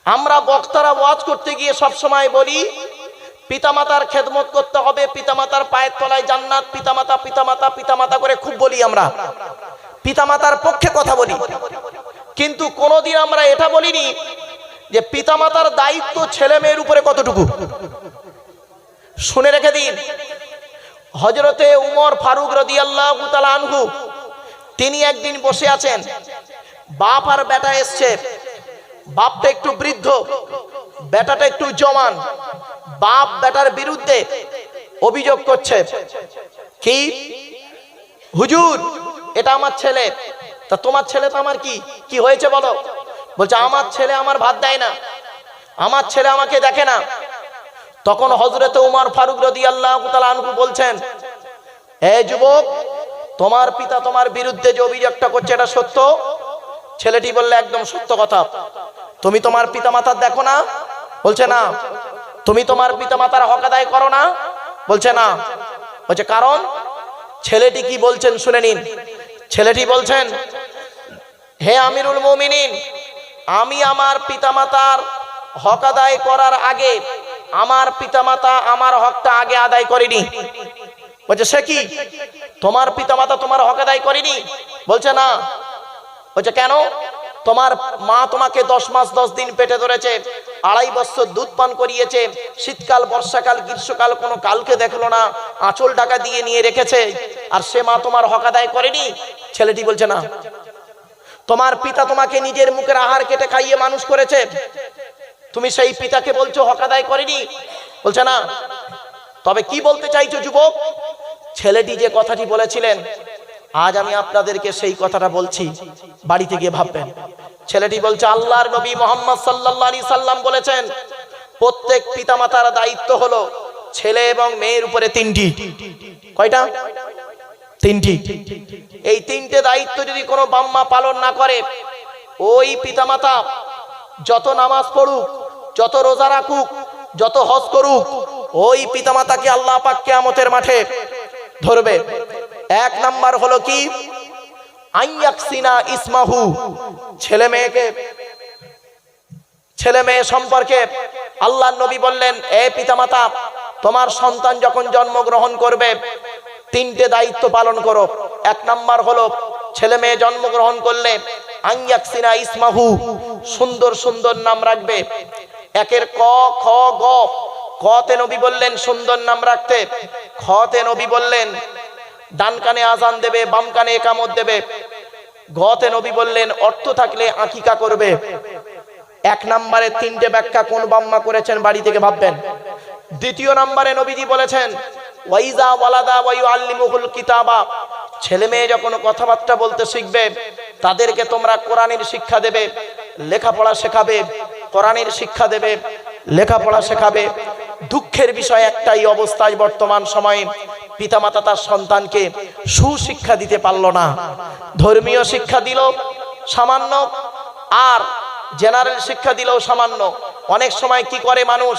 আমরা বক্তারা ওয়াজ করতে গিয়ে সব সময় বলি পিতামাতার খেদমত করতে হবে, পিতামাতার পায়ের তলায় জান্নাত, পিতামাতা পিতামাতা পিতামাতা করে খুব বলি আমরা, পিতামাতার পক্ষে কথা বলি। কিন্তু কোনোদিন আমরা এটা বলিনি যে পিতামাতার দায়িত্ব ছেলে মেয়ের উপরে কতটুকু। শুনে রেখে দিন, হযরতে উমর ফারুক রাদিয়াল্লাহু তাআলা আনহু তিনি একদিন বসে আছেন, বাপ আর বেটা এসছে। বাপটা একটু বৃদ্ধ, বেটাটা একটু জওয়ান। বাপ বেটার বিরুদ্ধে অভিযোগ করছে, কি হুজুর এটা আমার ছেলে। তা তোমার ছেলে তো আমার কি কি হয়েছে বলো? বলছে আমার ছেলে আমার ভাত দেয় না, আমার ছেলে আমাকে দেখে না। তখন হযরতে উমর ফারুক রাদিয়াল্লাহু তাআলা আনহু বলছেন, হে যুবক, তোমার পিতা তোমার বিরুদ্ধে যে অভিযোগটা করছে এটা সত্য? ছেলেটি বললে একদম সত্য কথা। তুমি তোমার পিতামাতার দেখো না? বলছে না। তুমি তোমার পিতামাতার হক আদায় করো না? বলছে না। বলছে কারণ? ছেলেটি কি বলছেন শুনে নিন। ছেলেটি বলছেন, হে আমিরুল মুমিনিন, আমি আমার পিতামাতার হক আদায় করার আগে আমার পিতামাতা আমার হকটা আগে আদায় করেনি। বলছে সে কি, তোমার পিতামাতা তোমার হক আদায় করেনি? বলছে না। বলছে কেন? তোমার মা তোমাকে 10 মাস 10 দিন পেটে ধরেছে, 2.5 বছর দুধ পান করিয়েছে, শীতকাল বর্ষাকাল গ্রীষ্মকাল কোনো কালকে দেখলো না, আঁচল টাকা দিয়ে নিয়ে রেখেছে, আর সে মা তোমার হক আদায় করেনি? ছেলেটি বলছে না। তোমার পিতা তোমাকে নিজের মুখের আহার কেটে খাইয়ে মানুষ করেছে, তুমি সেই পিতাকে বলছো হক আদায় করেনি? বলছে না। তবে কি বলতে চাইছো যুবক? ছেলেটি যে কথাটি বলেছিলেন আজ আমি আপনাদেরকে সেই কথাটা বলছি, বাড়িতে গিয়ে ভাববেন। ছেলেটি বলছে আল্লাহর নবী মুহাম্মদ সাল্লাল্লাহু আলাইহি সাল্লাম বলেছেন প্রত্যেক পিতামাতার দায়িত্ব হলো ছেলে এবং মেয়ের উপরে 3টি। কয়টা? 3টি। এই 3টে দায়িত্ব যদি কোনো বাম্মা পালন না করে, ওই পিতামাতা যত নামাজ পড়ুক, যত রোজা রাখুক, যত হজ করুক, ওই পিতামাতাকে আল্লাহ পাক কিয়ামতের মাঠে ধরবে। 1 নাম্বার হলো কি, আইয়াকসিনা ইসমাহু, ছেলে মেয়ে সম্পর্কে আল্লাহর নবী বললেন, এ পিতামাতা তোমার সন্তান যখন জন্মগ্রহণ করবে 3টে দায়িত্ব পালন করো। 1 নাম্বার হলো ছেলে মেয়ে জন্মগ্রহণ করলে আইয়াকসিনা ইসমাহু, সুন্দর সুন্দর নাম রাখবে। 1-এর ক খ গ। কতে নবী বললেন সুন্দর নাম রাখতে, খতে নবী বললেন ডান কানে আজান দেবে, বাম কানে একামত দেবে, গতে নবী বললেন অর্থ থাকলে আকিকা করবে। 1 নম্বরে 3টে ব্যাখ্যা কোন বাম্মা করেছেন বাড়ি থেকে ভাববেন। 2 নম্বরে নবীজি বলেছেন ওয়াইজা ওয়ালাদা ওয়ায়ুআল্লিমুহুল কিতাবা, ছেলে মেয়ে যখন কথাবার্তা বলতে শিখবে তাদেরকে তোমরা কোরআনের শিক্ষা দেবে, লেখাপড়া শেখাবে, কোরআনের শিক্ষা দেবে, লেখাপড়া শেখাবে। দুঃখের বিষয় একটাই, অবস্থায় বর্তমান সময়ে পিতামাতা তার সন্তানকে সুশিক্ষা দিতে পারল না। ধর্মীয় শিক্ষা দিল সামান্য, আর জেনারেল শিক্ষা দিলেও সামান্য। অনেক সময় কি করে মানুষ,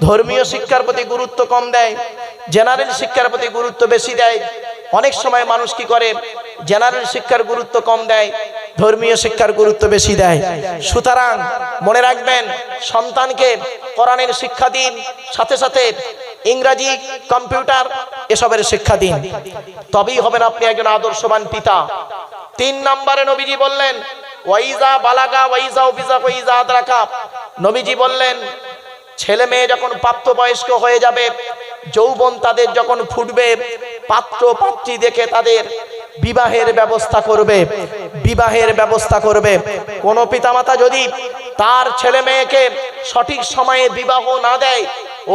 ধর্মীয় শিক্ষার প্রতি গুরুত্ব কম দেয়, জেনারেল শিক্ষার প্রতি গুরুত্ব বেশি দেয়। অনেক সময় মানুষ কি করে, জেনারেল শিক্ষার গুরুত্ব কম দেয়, ধর্মীয় শিক্ষার গুরুত্ব বেশি দেয়। সুতরাং মনে রাখবেন, সন্তানকে কোরআনের শিক্ষা দিন, সাথে সাথে ইংরেজি, কম্পিউটার এসবের শিক্ষা দিন, তবেই হবেন আপনি একজন আদর্শবান পিতা। 3 নম্বরে নবীজি বললেন ওয়াইজা বালাগা ওয়াইজা ওবিজা ওয়াইজা আদরাকা, নবীজি বললেন ছেলে মেয়ে যখন প্রাপ্তবয়স্ক হয়ে যাবে, যৌবন তাদের যখন ফুটবে, পাত্র পাত্রী দেখে তাদের বিবাহের ব্যবস্থা করবে, বিবাহের ব্যবস্থা করবে। কোন পিতামাতা যদি তার ছেলে মেয়েকে সঠিক সময়ে বিবাহ না দেয়,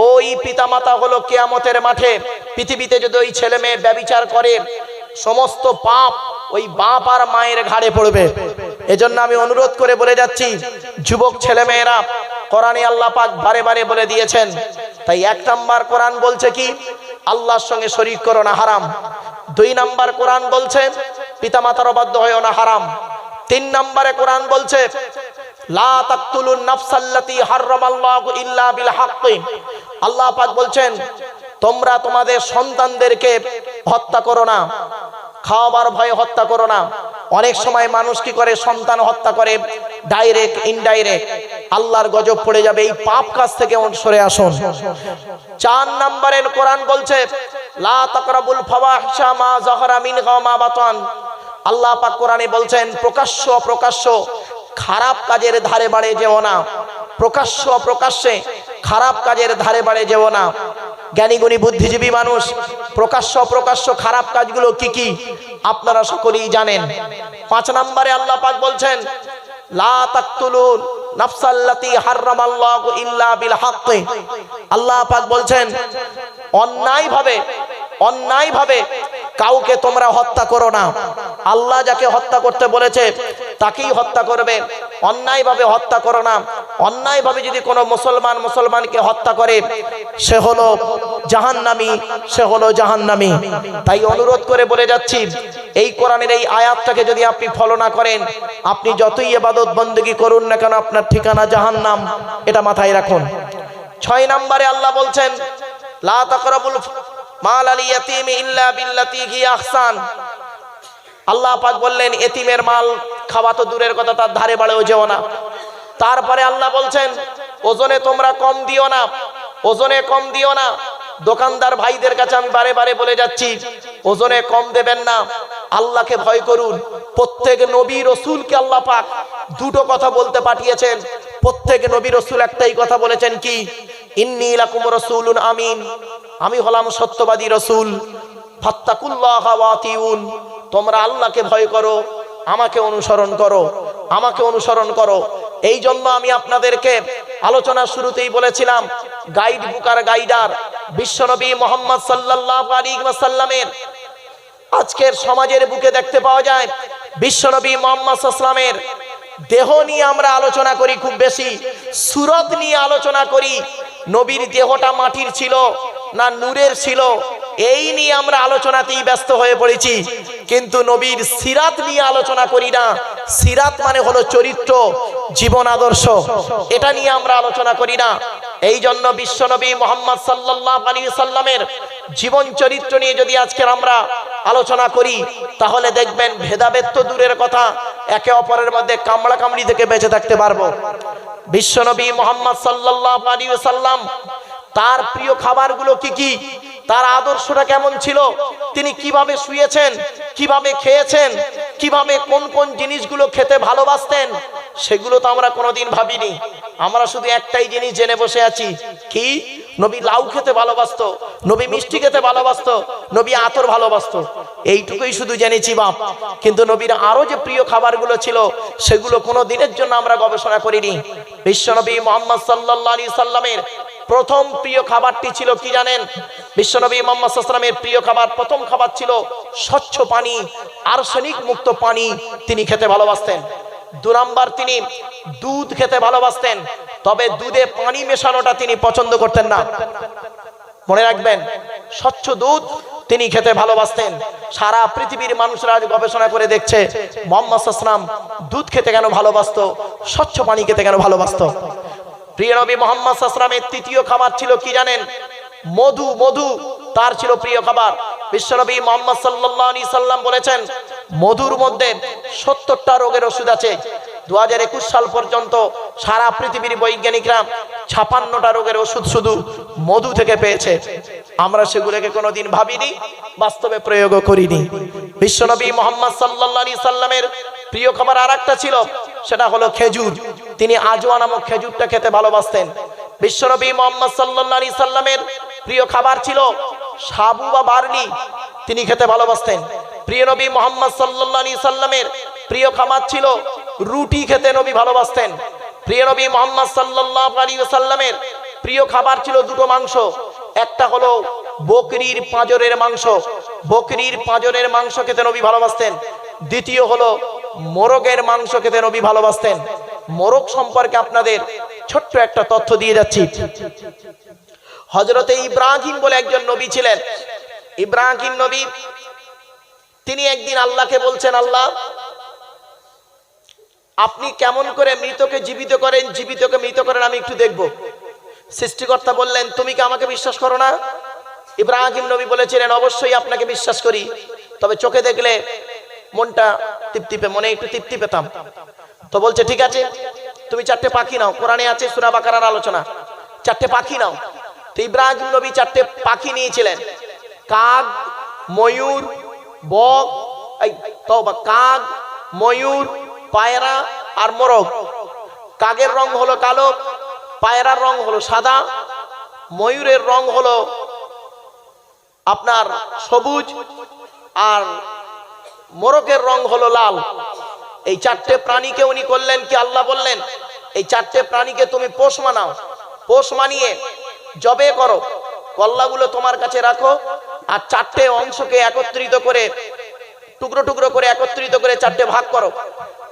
ওই পিতামাতা হলো কিয়ামতের মাঠে পৃথিবীতে যদি ওই ছেলে মেয়ে ব্যভিচার করে, সমস্ত পাপ ওই বাপ আর মায়ের ঘাড়ে পড়বে। এজন্য আমি অনুরোধ করে বলে যাচ্ছি, যুবক ছেলে মেয়েরা, কোরআনে আল্লাহ পাক বারে বারে বলে দিয়েছেন। তাই 1 নাম্বার কোরআন বলছে কি, আল্লাহর সঙ্গে শরীক করো না, হারাম। 2 নাম্বার কোরআন বলছে পিতামাতার অবাধ্য হয়ো না, হারাম। 3 নম্বরে কোরআন বলছে লা তাকতুলুন নাফসাল্লাতী হারামাল্লাহু ইল্লা বিল হাক্কি, আল্লাহ পাক বলছেন তোমরা তোমাদের সন্তানদেরকে হত্যা করো না, খাওয়াবার ভয়ে হত্যা করো না, অনেক সময় মানুষ কি করে, সন্তান হত্যা করে, ডাইরেক্ট ইনডাইরেক্ট আল্লাহর গজব পড়ে যাবে। এই পাপ কাজ থেকে সরে আসুন। 4 নম্বরে কোরআন বলছে লা তাকরাবুল ফাওয়াহিশা মা যাহারা মিনহা মা বাতান। আল্লাহ পাক কোরআনে বলছেন প্রকাশ্য প্রকাশ্য খারাপ কাজের ধারে বাড়ে যেও না, প্রকাশ্য প্রকাশ্যে খারাপ কাজের ধারে বাড়ে যেও না। জ্ঞানী গুণী বুদ্ধিজীবী মানুষ প্রকাশ্য প্রকাশ্য খারাপ কাজগুলো কি কি আপনারা সকলেই জানেন। 5 নম্বরে আল্লাহ পাক বলছেন লা তাকতুলুন নাফসাল্লাতী হারামাল্লাহু ইল্লা বিল হক। আল্লাহ পাক বলছেন অন্যায়ভাবে কাউকে তোমরা হত্যা করো না। আল্লাহ যাকে হত্যা করতে বলেছে তাকেই হত্যা করবে, অন্যায়ভাবে হত্যা করো না। অন্যায়ভাবে যদি কোনো মুসলমানকে হত্যা করে সে হলো জাহান্নামী। তাই অনুরোধ করে বলে যাচ্ছি, এই কোরআনের এই আয়াতটাকে যদি আপনি ফলো না করেন, আপনি যতই ইবাদত বন্দেগী করুন না কেন আপনার ঠিকানা জাহান্নাম, এটা মাথায় রাখুন। 6 নম্বরে আল্লাহ বলছেন লা তাকরাবুল মাল আল ইয়াতীম ইল্লা বিল্লাতী হিয়া আহসান। আল্লাহ পাক বললেন এতিমের মাল খাওয়া তো দূরের কথা, তার ধারে বাড়েও যেও না। তারপরে আল্লাহ বলছেন ওজনে তোমরা কম দিও না। দোকানদার ভাইদের কাছে আমি বারে বারে বলে যাচ্ছি, ওজনে কম দেবেন না, আল্লাহকে ভয় করুন। প্রত্যেক নবী রাসূলকে আল্লাহ পাক দুটো কথা বলতে পাঠিয়েছেন। প্রত্যেক নবী রাসূল একটাই কথা বলেছেন, কি? ইন্নী লাকুম রাসূলুন আমিন, আমি হলাম সত্যবাদী রাসূল। ফাত্তাকুল্লাহ ওয়া আতিউন, তোমরা আল্লাহকে ভয় করো, আমাকে অনুসরণ করো। এই জন্য আমি আপনাদেরকে আলোচনার শুরুতেই বলেছিলাম, গাইড বুক আর গাইডার বিশ্বনবী মুহাম্মদ সাল্লাল্লাহু আলাইহি ওয়াসাল্লামের আজকের সমাজের বুকে দেখতে পাওয়া যায় বিশ্বনবী মুহাম্মদ সাল্লাল্লাহু আলাইহি ওয়াসাল্লামের দেহ নিয়ে আমরা আলোচনা করি খুব বেশি, সুরত নিয়ে আলোচনা করি। নবীর দেহটা মাটির ছিল না নূরের ছিল, এই নিয়ে আমরা আলোচনাতেই ব্যস্ত হয়ে পড়েছি, কিন্তু নবীর সিরাত নিয়ে আলোচনা করি না। সিরাত মানে হলো চরিত্র, জীবন আদর্শ, এটা নিয়ে আমরা আলোচনা করি না। এই জন্য বিশ্বনবী মুহাম্মদ সাল্লাল্লাহু আলাইহি ওয়াসাল্লামের জীবন চরিত্র নিয়ে যদি আজকে আমরা আলোচনা করি, তাহলে দেখবেন ভেদাভেদ তো দূরের কথা, একে অপরের মধ্যে কামড়া কামড়ি থেকে বেঁচে থাকতে পারবো। বিশ্বনবী মুহাম্মদ সাল্লাল্লাহু আলাইহি ওয়াসাল্লাম তার প্রিয় খাবারগুলো কি কি, তার আদর্শটা কেমন ছিল, তিনি কিভাবে শুয়েছেন, কিভাবে খেয়েছেন, কিভাবে কোন কোন জিনিসগুলো খেতে ভালোবাসতেন, সেগুলো তো আমরা কোনোদিন ভাবিনি। আমরা শুধু একটাই জিনিস জেনে বসে আছি, কি? নবী লাউ খেতে ভালোবাসতো, নবী মিষ্টি খেতে ভালোবাসতো, নবী আতর ভালোবাসতো, এইটুকুই শুধু জেনেছি বাপ। কিন্তু নবীর আরো যে প্রিয় খাবারগুলো ছিল সেগুলো কোনো দিনের জন্য আমরা গবেষণা করিনি। বিশ্বনবী মুহাম্মদ সাল্লাল্লাহু আলাইহি সাল্লামের প্রথম প্রিয় খাবারটি ছিল কি জানেন? বিশ্বনবী মুহাম্মদ সাল্লাল্লাহু আলাইহি সাল্লামের প্রিয় খাবার, প্রথম খাবার ছিল স্বচ্ছ পানি, আর্সেনিক মুক্ত পানি তিনি খেতে ভালোবাসতেন। 2 নম্বর, তিনি দুধ খেতে ভালোবাসতেন, তবে দুধে পানি মেশানোটা তিনি পছন্দ করতেন না। মনে রাখবেন, স্বচ্ছ দুধ তিনি খেতে ভালোবাসতেন। সারা পৃথিবীর মানুষরা গবেষণা করে দেখছে মুহাম্মদ সাল্লাল্লাহু আলাইহি ওয়াসাল্লাম দুধ খেতে কেন ভালোবাসতো, স্বচ্ছ পানি খেতে কেন ভালোবাসতো। প্রিয় নবী মুহাম্মদ সাল্লাল্লাহু আলাইহি ওয়াসাল্লামের তৃতীয় খাবার ছিল কি জানেন? মধু তার ছিল প্রিয় খাবার। বিশ্বনবী মুহাম্মদ সাল্লাল্লাহু আলাইহি সাল্লাম বলেছেন মধুর মধ্যে 70টা রোগের ওষুধ আছে। 2021 সাল পর্যন্ত সারা পৃথিবীর বৈজ্ঞানিকরা 56টা রোগের ওষুধ শুধু মধু থেকে পেয়েছে। আমরা সেগুলোকে কোনোদিন ভাবিনি, বাস্তবে প্রয়োগও করিনি। বিশ্বনবী মুহাম্মদ সাল্লাল্লাহু আলাইহি সাল্লামের প্রিয় খাবার আরেকটা ছিল, সেটা হলো খেজুর। তিনি আজওয়া নামক খেজুরটা খেতে ভালোবাসতেন। বিশ্বনবী মুহাম্মদ সাল্লাল্লাহু আলাইহি সাল্লামের প্রিয় খাবার ছিল সাবু বা বার্লি, তিনি খেতে ভালোবাসতেন। প্রিয় নবী মুহাম্মদ সাল্লাল্লাহু আলাইহি সাল্লামের প্রিয় খাবার ছিল রুটি খেতে নবী ভালোবাসতেন। প্রিয় নবী মুহাম্মদ সাল্লাল্লাহু আলাইহি সাল্লামের প্রিয় খাবার ছিল দুটো মাংস, একটা হলো বকরির পাঁজরের মাংস, বকরির পাঁজরের মাংস খেতে নবী ভালোবাসতেন। দ্বিতীয় হলো মোরগের মাংস খেতে নবী ভালোবাসতেন। মোরগ সম্পর্কে আপনাদের ছোট্ট একটা তথ্য দিয়ে যাচ্ছি। হযরতে ইব্রাহিম বলে একজন নবী ছিলেন। ইব্রাহিম নবী তিনি একদিন আল্লাহকে বলছেন, আল্লাহ আপনি কেমন করে মৃতকে জীবিত করেন, জীবিতকে মৃত করেন, আমি একটু দেখব। সৃষ্টিকর্তা বললেন, তুমি কি আমাকে বিশ্বাস করো না? ইব্রাহিম নবী বলেছিলেন, অবশ্যই আপনাকে বিশ্বাস করি, তবে চোখে দেখলে মনটা তৃপ্তি মনে একটু তৃপ্তি পেতাম। তো বলছে ঠিক আছে তুমি 4টে পাখি নাও, কোরআনে আছে সূরা বাকারার আলোচনা, 4টে পাখি নাও। তো ইব্রাহিম নবী 4টে পাখি নিয়েছিলেন, কাক, ময়ূর, বক, কাক, ময়ূর, পায়রা আর মোরগ। কাকের রং হলো কালো, পায়রার রং হলো সাদা, ময়ূরের রং হলো আপনার সবুজ, আর মোরগের রং হলো লাল। এই 4টে প্রাণীকে উনি করলেন কি, আল্লাহ বললেন এই 4টে প্রাণীকে তুমি পোষ মানাও, পোষ মানিয়ে জবে করো, কল্লাগুলো তোমার কাছে রাখো, আর 4টে অংশকে একত্রিত করে টুকরো টুকরো করে একত্রিত করে 4টে ভাগ করো,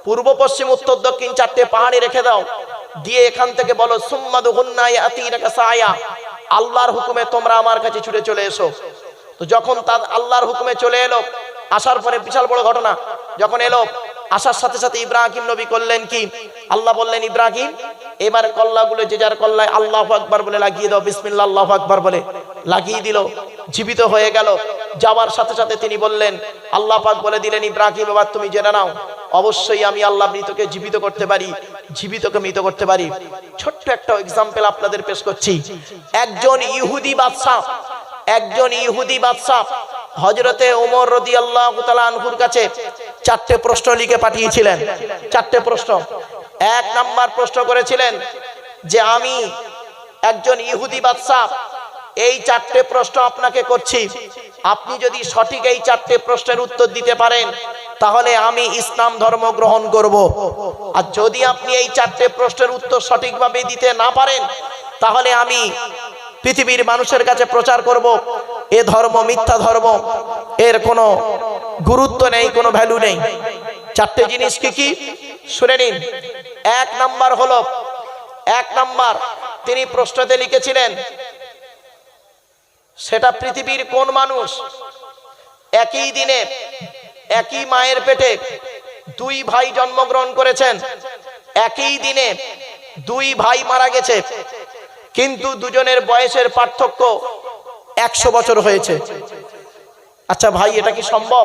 পূর্ব পশ্চিম উত্তর দক্ষিণ 4টে পাহাড়ে রেখে দাও, দিয়ে এখান থেকে বলো সুম্মাদুহুন্না ইয়াতিনাকা সায়া, আল্লাহর হুকুমে তোমরা আমার কাছে ছুটে চলে এসো। তো যখন তার আল্লাহর হুকুমে চলে এলো, আসার পরে বিশাল বড় ঘটনা, যখন এলো আসার সাথে সাথে ইব্রাহিম নবী করলেন কি, আল্লাহ বললেন ইব্রাহিম এবার কল্লাগুলো যে যার কল্লায় আল্লাহু আকবার বলে লাগিয়ে দাও, বিসমিল্লাহ আল্লাহু আকবার বলে লাগিয়ে দিল, জীবিত হয়ে গেল। যাওয়ার সাথে সাথে তিনি বললেন, আল্লাহ পাক বলে দিলেন ইব্রাহিম এবার তুমি জেনে নাও অবশ্যই আমি আল্লাহ মৃতকে জীবিত করতে পারি, জীবিতকে মৃত করতে পারি। ছোট্ট একটা এক্সাম্পল আপনাদের পেশ করছি। একজন ইহুদি বাদশা হযরতে ওমর রাদিয়াল্লাহু তাআলা আনহুর কাছে 4টে প্রশ্ন লিখে পাঠিয়েছিলেন। 4টে প্রশ্ন। 1 নাম্বার প্রশ্ন করেছিলেন যে আমি একজন ইহুদি বাদশা, এই 4টে প্রশ্ন আপনাকে করছি, আপনি যদি সঠিক এই 4টে প্রশ্নের উত্তর দিতে পারেন তাহলে আমি ইসলাম ধর্ম গ্রহণ করব, আর যদি আপনি এই 4টে প্রশ্নের উত্তর সঠিকভাবে দিতে না পারেন তাহলে আমি পৃথিবীর মানুষের কাছে প্রচার করব এ ধর্ম মিথ্যা ধর্ম, এর কোনো গুরুত্ব নেই, কোনো ভ্যালু নেই। 4টে জিনিস কি কি শুনে নিন। 1 নাম্বার তিনি প্রশ্নতে লিখেছিলেন সেটা পৃথিবীর কোন মানুষ একই দিনে একই মায়ের পেটে 2 ভাই জন্মগ্রহণ করেছেন, একই দিনে 2 ভাই মারা গেছে, কিন্তু দুজনের বয়সের পার্থক্য 100 বছর হয়েছে। আচ্ছা ভাই এটা কি সম্ভব?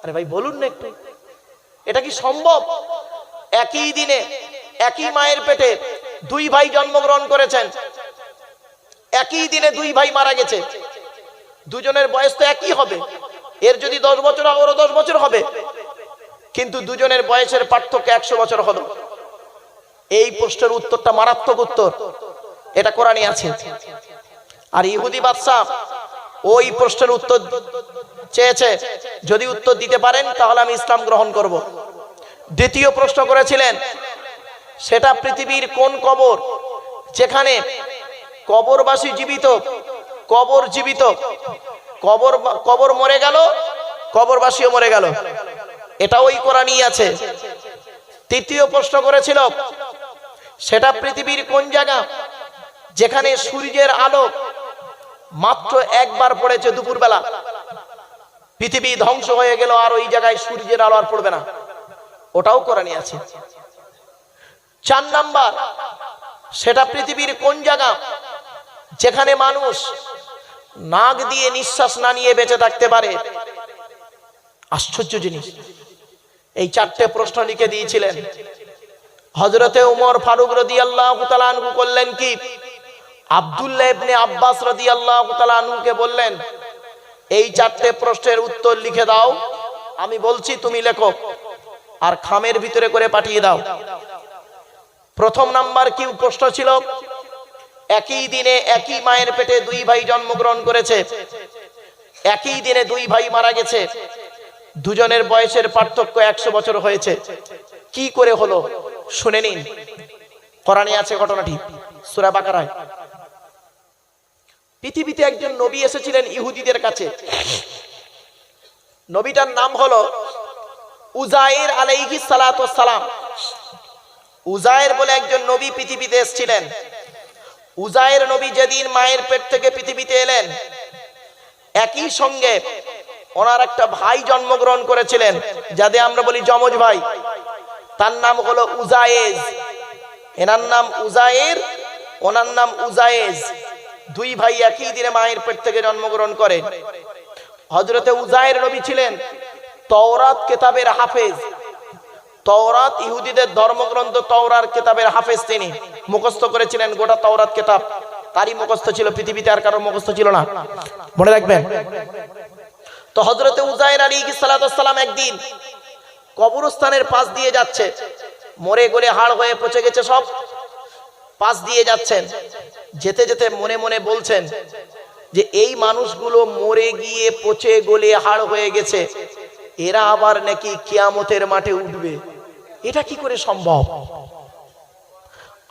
আরে ভাই বলুন না একটু, এটা কি সম্ভব? একই দিনে একই মায়ের পেটে 2 ভাই জন্মগ্রহণ করেছেন, একই দিনে 2 ভাই মারা গেছে, দুজনের বয়স তো একই হবে, এর যদি 10 বছর হয় ওরও 10 বছর হবে, কিন্তু দুজনের বয়সের পার্থক্য 100 বছর হলো। এই প্রশ্নের উত্তরটা মারাত্মক উত্তর, এটা কোরআনে আছে। আর ইহুদি বাদশা ওই প্রশ্নের উত্তর চেয়েছে, যদি উত্তর দিতে পারেন তাহলে আমি ইসলাম গ্রহণ করব। দ্বিতীয় প্রশ্ন করেছিলেন সেটা পৃথিবীর কোন কবর যেখানে কবরবাসী জীবিত, কবর জীবিত, কবর মরে গেল, কবরবাসীও মরে গেল, এটা ওই কোরআনেই আছে। তৃতীয় প্রশ্ন করেছিল সেটা পৃথিবীর কোন জায়গা যেখানে সূর্যের আলো মাত্র একবার পড়েছে দুপুরবেলা, পৃথিবী ধ্বংস হয়ে গেল আর ওই জায়গায় সূর্যের আলো আর পড়বে না, ওটাও কোরআনে আছে। 4 নাম্বার সেটা পৃথিবীর কোন জায়গা যেখানে মানুষ নাক দিয়ে নিঃশ্বাস না নিয়ে বেঁচে থাকতে পারে। আশ্চর্য জিনিস। এই 4টে প্রশ্ন লিখে দিয়েছিলেন। হযরতে ওমর ফারুক রাদিয়াল্লাহু তাআলা আনহু করলেন কি, আব্দুল্লাহ ইবনে আব্বাস রাদিয়াল্লাহু তাআলা আনহুকে বললেন এই 4টে প্রশ্নের উত্তর লিখে দাও, আমি বলছি তুমি লেখো আর খামের ভিতরে করে পাঠিয়ে দাও। প্রথম নাম্বার কি প্রশ্ন ছিল, একই দিনে একই মায়ের পেটে 2 ভাই জন্মগ্রহণ করেছে, একই দিনে 2 ভাই মারা গেছে, দুজনের বয়সের পার্থক্য 100 বছর হয়েছে, কি করে হলো শুনে নিন। কোরআনে আছে ঘটনাটি, সূরা বাকারায়। পৃথিবীতে একজন নবী এসেছিলেন ইহুদিদের কাছে, নবীটার নাম হলো উজাইর আলাইহিস সালাতু ওয়াস সালাম। উজাইর বলে একজন নবী পৃথিবীতে এসেছিলেন। উজাইর নবী যেদিন মায়ের পেট থেকে পৃথিবীতে এলেন, একই সঙ্গে ওনার একটা ভাই জন্মগ্রহণ করেছিলেন, যাদের আমরা বলি যমজ ভাই। তার নাম হলো উজায়েজ, এনার নাম উজাইর, ওনার নাম উজায়েজ। 2 ভাই একই দিনে মায়ের পেট থেকে জন্মগ্রহণ করে। হযরতে উজাইর নবী ছিলেন তাওরাত কিতাবের হাফেজ, তাওরাত ইহুদিদের ধর্মগ্রন্থ তাওরাত কিতাবের হাফেজ, তিনি মুখস্থ করেছিলেন গোটা তাওরাত কিতাব, তারই মুখস্থ ছিল, পৃথিবীতে আর কারো মুখস্থ ছিল না, মনে রাখবেন। তো হযরতে উযায়ের আলাইহিস সালাম একদিন কবরস্থানের পাশ দিয়ে যাচ্ছে, মরে গলে হাড় হয়ে পচে গেছে সব, পাশ দিয়ে যাচ্ছেন, যেতে যেতে মনে মনে বলছেন যে এই মানুষগুলো মরে গিয়ে পচে গলে হাড় হয়ে গেছে, এরা আবার নাকি কিয়ামতের মাঠে উঠবে, এটা কি করে সম্ভব?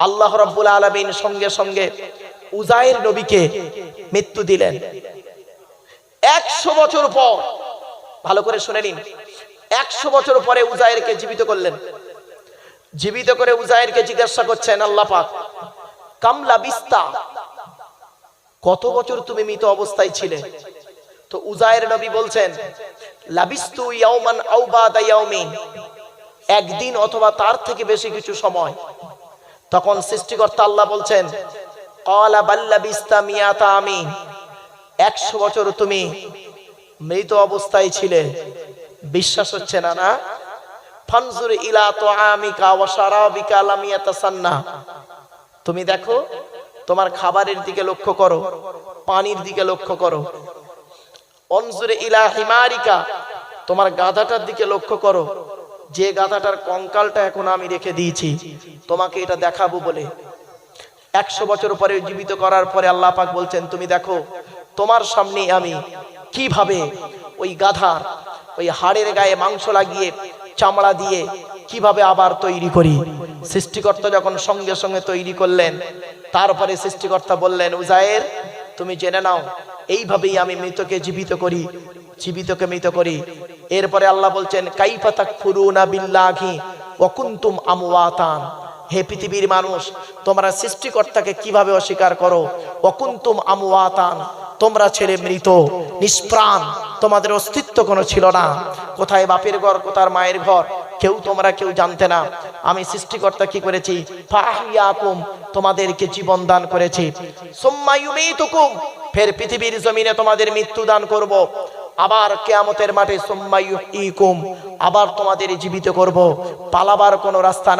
আল্লাহ রাব্বুল আলামিন সঙ্গে সঙ্গে উযায়ের নবীকে মৃত্যু দিলেন। 100 বছর পর, ভালো করে শুনে নিন, 100 বছর পরে উযায়েরকে জীবিত করলেন। জীবিত করে উযায়েরকে জিজ্ঞাসা করছেন আল্লাহ পাক, কামলা বিস্তা, কত বছর তুমি মৃত অবস্থায় ছিলে? তো উযায়ের নবী বলছেন, লাবিস্তু ইয়াওমান আও বাদা ইয়াওমিন, একদিন অথবা তার থেকে বেশি কিছু সময়। তখন সৃষ্টিকর্তা আল্লাহ বলছেন, ক্বালা বাল লাবিস্তা মিয়াতা আমিন, 100 বছর তুমি মৃত অবস্থায় ছিলে। বিশ্বাস হচ্ছে না? না, ফানজুর ইলা তুআমিকা ওয়া শারাবিকা লাম ইয়াতাসান্না, তুমি দেখো তোমার খাবারের দিকে লক্ষ্য করো, পানির দিকে লক্ষ্য করো। অনজুর ইলা হিমারিকা, তোমার গাধাটার দিকে লক্ষ্য করো, যে গাধাটার কঙ্কালটা এখন আমি রেখে দিয়েছি তোমাকে এটা দেখাবো বলে। 100 বছর পরে জীবিত করার পরে আল্লাহ পাক বলছেন, তুমি দেখো তোমার সামনে আমি কিভাবে ওই গাধার ওই হাড়ের গায়ে মাংস লাগিয়ে চামড়া দিয়ে কিভাবে আবার তৈরি করি। সৃষ্টিকর্তা যখন সঙ্গে সঙ্গে তৈরি করলেন, তারপরে সৃষ্টিকর্তা বললেন, উযায়ের তুমি জেনে নাও এইভাবেই আমি মৃতকে জীবিত করি, জীবিতকে মৃত করি। এরপরে আল্লাহ বলছেন, কাইফা তাকফুরুনা বিল্লাহি ওয়া কুনতুম আমওয়াতান, হে পৃথিবীর মানুষ তোমরা সৃষ্টিকর্তাকে কিভাবে অস্বীকার করো, ওয়া কুনতুম আমওয়াতান, তোমরা ছেলে মৃত নিষ্প্রাণ, তোমাদের অস্তিত্ব কোনো ছিল না, কোথায় বাপের ঘর কোথায় মায়ের ঘর তোমরা কেউ জানতে না। আমি সৃষ্টিকর্তা কি করেছি, ফাহিয়াকুম, তোমাদেরকে জীবন দান করেছি, সুম্মা ইউমীতুকুম, ফের পৃথিবীর জমিনে তোমাদের মৃত্যু দান করব, আবার কিয়ামতের মাঠে সুম্মা ইউহয়িকুম, আবার তোমাদের জীবিত করব, পালাবার কোনো রাস্তা না।